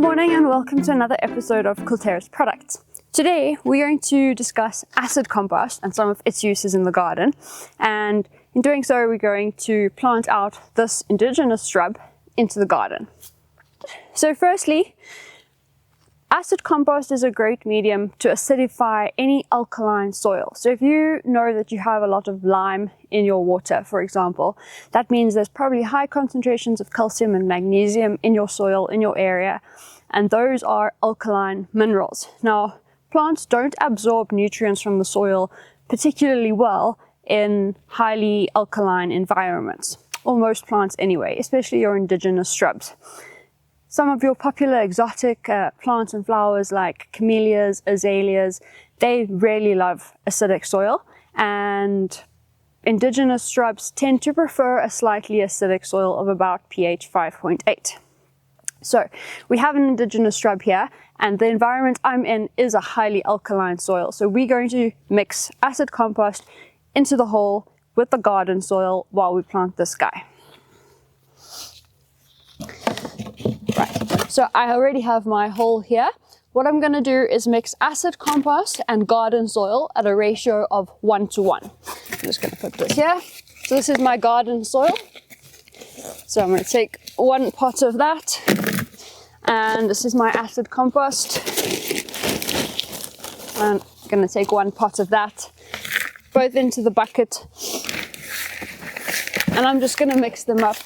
morning and welcome to another episode of Culterra's Products. Today we're going to discuss acid compost and some of its uses in the garden, and in doing so we're going to plant out this indigenous shrub into the garden. So firstly, acid compost is a great medium to acidify any alkaline soil. So if you know that you have a lot of lime in your water, for example, that means there's probably high concentrations of calcium and magnesium in your soil, in your area, and those are alkaline minerals. Now, plants don't absorb nutrients from the soil particularly well in highly alkaline environments, or most plants anyway, especially your indigenous shrubs. Some of your popular exotic plants and flowers like camellias, azaleas, they really love acidic soil, and indigenous shrubs tend to prefer a slightly acidic soil of about pH 5.8. So we have an indigenous shrub here, and the environment I'm in is a highly alkaline soil. So we're going to mix acid compost into the hole with the garden soil while we plant this guy. Right, so I already have my hole here. What I'm going to do is mix acid compost and garden soil at a ratio of 1:1. I'm just going to put this here. So this is my garden soil. So I'm going to take 1 pot of that, and this is my acid compost. And I'm going to take 1 pot of that, both into the bucket, and I'm just going to mix them up.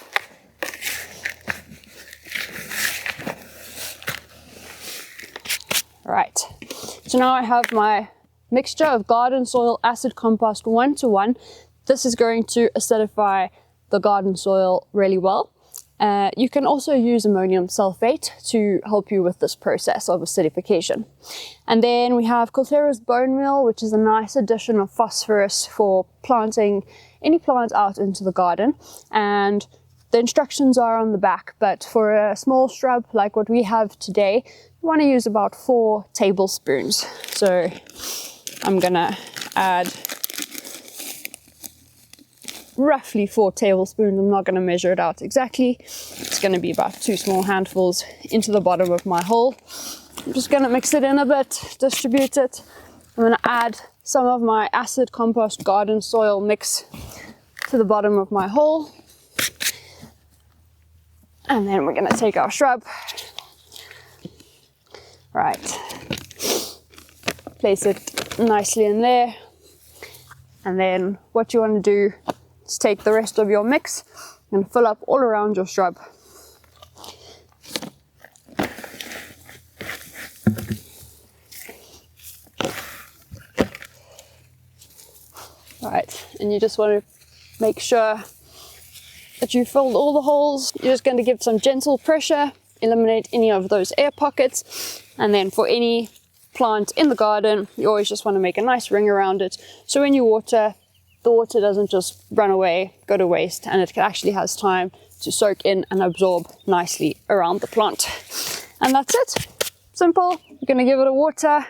Right, so now I have my mixture of garden soil acid compost 1:1. This is going to acidify the garden soil really well. You can also use ammonium sulfate to help you with this process of acidification. And then we have Culterra's bone meal, which is a nice addition of phosphorus for planting any plant out into the garden. And the instructions are on the back, but for a small shrub like what we have today, you want to use about 4 tablespoons. So I'm gonna add roughly 4 tablespoons. I'm not going to measure it out exactly. It's going to be about 2 small handfuls into the bottom of my hole. I'm just going to mix it in a bit, distribute it. I'm going to add some of my acid compost garden soil mix to the bottom of my hole. And then we're going to take our shrub. Right. Place it nicely in there. And then what you want to do is take the rest of your mix and fill up all around your shrub. Right, and you just want to make sure that you filled all the holes. You're just going to give some gentle pressure, eliminate any of those air pockets, and then for any plant in the garden, you always just want to make a nice ring around it, so when you water, the water doesn't just run away, go to waste, and it actually has time to soak in and absorb nicely around the plant. And that's it. Simple. You're going to give it a water.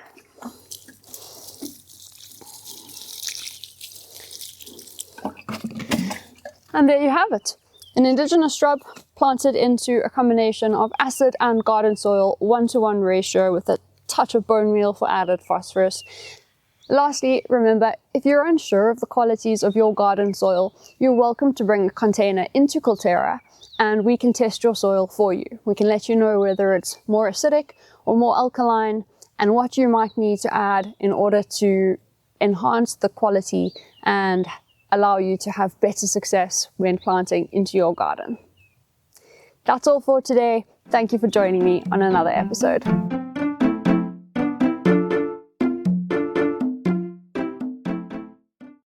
And there you have it. An indigenous shrub planted into a combination of acid and garden soil 1:1 ratio with a touch of bone meal for added phosphorus. Lastly, remember, if you're unsure of the qualities of your garden soil, you're welcome to bring a container into Culterra and we can test your soil for you. We can let you know whether it's more acidic or more alkaline and what you might need to add in order to enhance the quality and allow you to have better success when planting into your garden. That's all for today. Thank you for joining me on another episode.